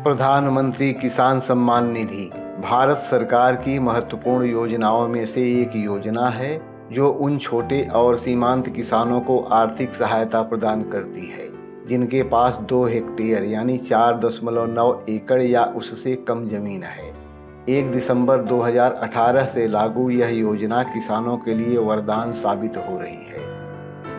प्रधानमंत्री किसान सम्मान निधि भारत सरकार की महत्वपूर्ण योजनाओं में से एक योजना है जो उन छोटे और सीमांत किसानों को आर्थिक सहायता प्रदान करती है जिनके पास 2 हेक्टेयर यानी 4.9 एकड़ या उससे कम जमीन है। 1 दिसंबर 2018 से लागू यह योजना किसानों के लिए वरदान साबित हो रही है।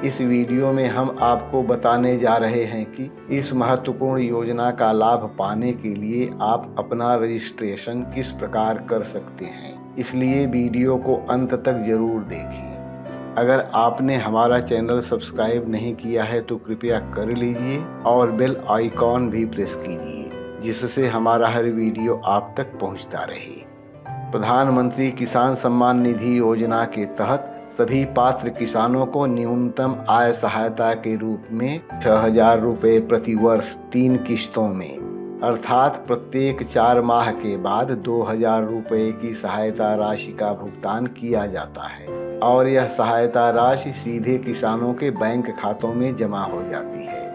इस वीडियो में हम आपको बताने जा रहे हैं कि इस महत्वपूर्ण योजना का लाभ पाने के लिए आप अपना रजिस्ट्रेशन किस प्रकार कर सकते हैं, इसलिए वीडियो को अंत तक जरूर देखें। अगर आपने हमारा चैनल सब्सक्राइब नहीं किया है तो कृपया कर लीजिए और बेल आइकॉन भी प्रेस कीजिए जिससे हमारा हर वीडियो आप तक पहुंचता रहे। प्रधानमंत्री किसान सम्मान निधि योजना के तहत सभी पात्र किसानों को न्यूनतम आय सहायता के रूप में 6,000 रुपये प्रति वर्ष 3 किश्तों में अर्थात प्रत्येक 4 माह के बाद 2,000 रुपये की सहायता राशि का भुगतान किया जाता है और यह सहायता राशि सीधे किसानों के बैंक खातों में जमा हो जाती है।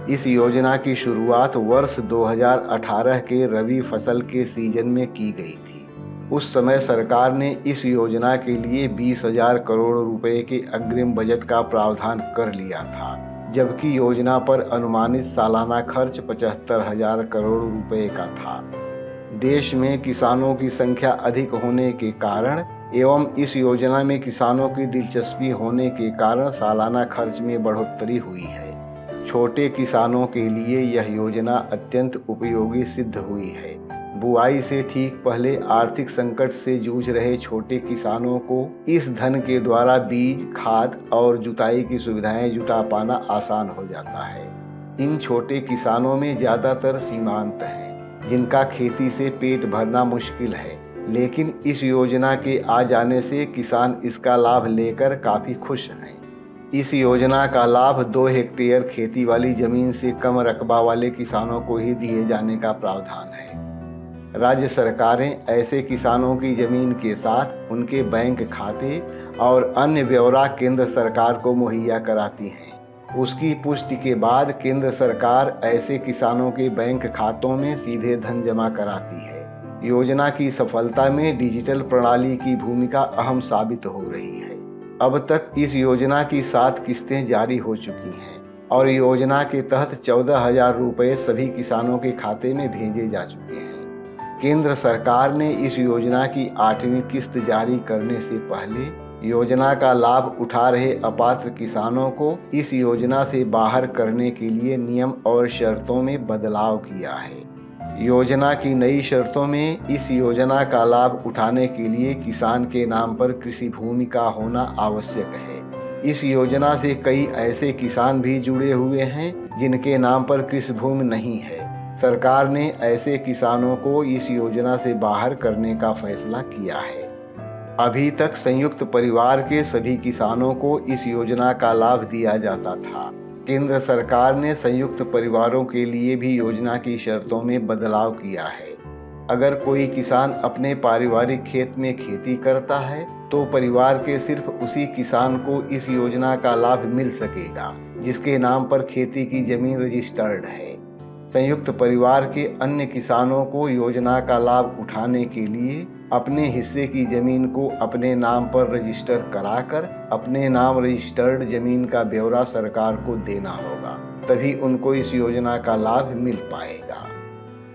इस योजना की शुरुआत वर्ष 2018 के रबी फसल के सीजन में की गई थी। उस समय सरकार ने इस योजना के लिए 20,000 करोड़ रुपए के अग्रिम बजट का प्रावधान कर लिया था, जबकि योजना पर अनुमानित सालाना खर्च 75,000 करोड़ रुपए का था। देश में किसानों की संख्या अधिक होने के कारण एवं इस योजना में किसानों की दिलचस्पी होने के कारण सालाना खर्च में बढ़ोतरी हुई है। छोटे किसानों के लिए यह योजना अत्यंत उपयोगी सिद्ध हुई है। बुआई से ठीक पहले आर्थिक संकट से जूझ रहे छोटे किसानों को इस धन के द्वारा बीज, खाद और जुताई की सुविधाएं जुटा पाना आसान हो जाता है। इन छोटे किसानों में ज़्यादातर सीमांत हैं, जिनका खेती से पेट भरना मुश्किल है, लेकिन इस योजना के आ जाने से किसान इसका लाभ लेकर काफ़ी खुश हैं। इस योजना का लाभ 2 हेक्टेयर खेती वाली जमीन से कम रकबा वाले किसानों को ही दिए जाने का प्रावधान है। राज्य सरकारें ऐसे किसानों की जमीन के साथ उनके बैंक खाते और अन्य ब्यौरा केंद्र सरकार को मुहैया कराती हैं। उसकी पुष्टि के बाद केंद्र सरकार ऐसे किसानों के बैंक खातों में सीधे धन जमा कराती है। योजना की सफलता में डिजिटल प्रणाली की भूमिका अहम साबित हो रही है। अब तक इस योजना की 7 किस्तें जारी हो चुकी हैं और योजना के तहत 14,000 रुपये सभी किसानों के खाते में भेजे जा चुके हैं। केंद्र सरकार ने इस योजना की 8वीं किस्त जारी करने से पहले योजना का लाभ उठा रहे अपात्र किसानों को इस योजना से बाहर करने के लिए नियम और शर्तों में बदलाव किया है। योजना की नई शर्तों में इस योजना का लाभ उठाने के लिए किसान के नाम पर कृषि भूमि का होना आवश्यक है। इस योजना से कई ऐसे किसान भी जुड़े हुए हैं जिनके नाम पर कृषि भूमि नहीं है। सरकार ने ऐसे किसानों को इस योजना से बाहर करने का फैसला किया है। अभी तक संयुक्त परिवार के सभी किसानों को इस योजना का लाभ दिया जाता था। केंद्र सरकार ने संयुक्त परिवारों के लिए भी योजना की शर्तों में बदलाव किया है। अगर कोई किसान अपने पारिवारिक खेत में खेती करता है तो परिवार के सिर्फ उसी किसान को इस योजना का लाभ मिल सकेगा जिसके नाम पर खेती की जमीन रजिस्टर्ड है। संयुक्त परिवार के अन्य किसानों को योजना का लाभ उठाने के लिए अपने हिस्से की जमीन को अपने नाम पर रजिस्टर कराकर अपने नाम रजिस्टर्ड जमीन का ब्यौरा सरकार को देना होगा, तभी उनको इस योजना का लाभ मिल पाएगा।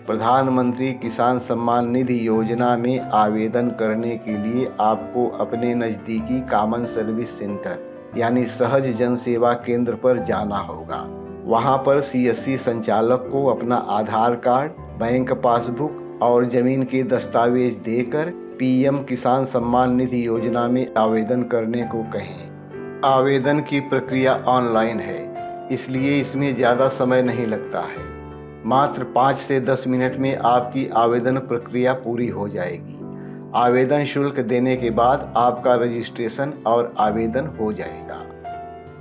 प्रधानमंत्री किसान सम्मान निधि योजना में आवेदन करने के लिए आपको अपने नज़दीकी कॉमन सर्विस सेंटर यानी सहज जन सेवा केंद्र पर जाना होगा। वहां पर CSC संचालक को अपना आधार कार्ड, बैंक पासबुक और जमीन के दस्तावेज देकर PM किसान सम्मान निधि योजना में आवेदन करने को कहें। आवेदन की प्रक्रिया ऑनलाइन है, इसलिए इसमें ज़्यादा समय नहीं लगता है। मात्र 5 से 10 मिनट में आपकी आवेदन प्रक्रिया पूरी हो जाएगी। आवेदन शुल्क देने के बाद आपका रजिस्ट्रेशन और आवेदन हो जाएगा।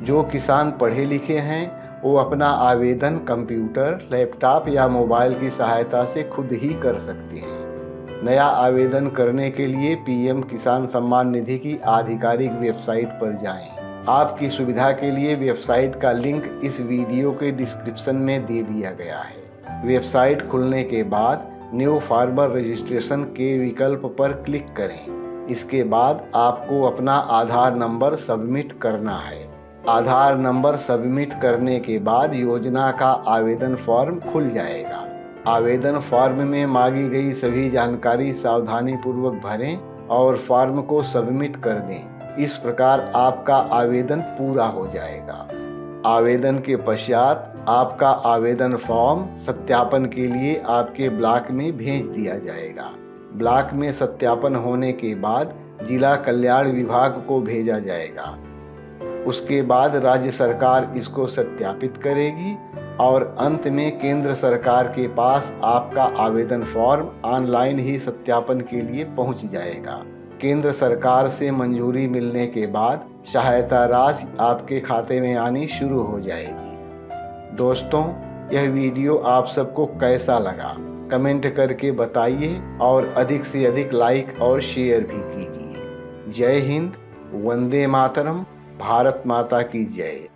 जो किसान पढ़े लिखे हैं वो अपना आवेदन कंप्यूटर, लैपटॉप या मोबाइल की सहायता से खुद ही कर सकते हैं। नया आवेदन करने के लिए PM किसान सम्मान निधि की आधिकारिक वेबसाइट पर जाएं। आपकी सुविधा के लिए वेबसाइट का लिंक इस वीडियो के डिस्क्रिप्शन में दे दिया गया है। वेबसाइट खुलने के बाद न्यू फार्मर रजिस्ट्रेशन के विकल्प पर क्लिक करें। इसके बाद आपको अपना आधार नंबर सबमिट करना है। आधार नंबर सबमिट करने के बाद योजना का आवेदन फॉर्म खुल जाएगा। आवेदन फॉर्म में मांगी गई सभी जानकारी सावधानीपूर्वक भरें और फॉर्म को सबमिट कर दें। इस प्रकार आपका आवेदन पूरा हो जाएगा। आवेदन के पश्चात आपका आवेदन फॉर्म सत्यापन के लिए आपके ब्लॉक में भेज दिया जाएगा। ब्लॉक में सत्यापन होने के बाद जिला कल्याण विभाग को भेजा जाएगा। उसके बाद राज्य सरकार इसको सत्यापित करेगी और अंत में केंद्र सरकार के पास आपका आवेदन फॉर्म ऑनलाइन ही सत्यापन के लिए पहुंच जाएगा। केंद्र सरकार से मंजूरी मिलने के बाद सहायता राशि आपके खाते में आनी शुरू हो जाएगी। दोस्तों, यह वीडियो आप सबको कैसा लगा कमेंट करके बताइए और अधिक से अधिक लाइक और शेयर भी कीजिए। जय हिंद, वंदे मातरम, भारत माता की जय।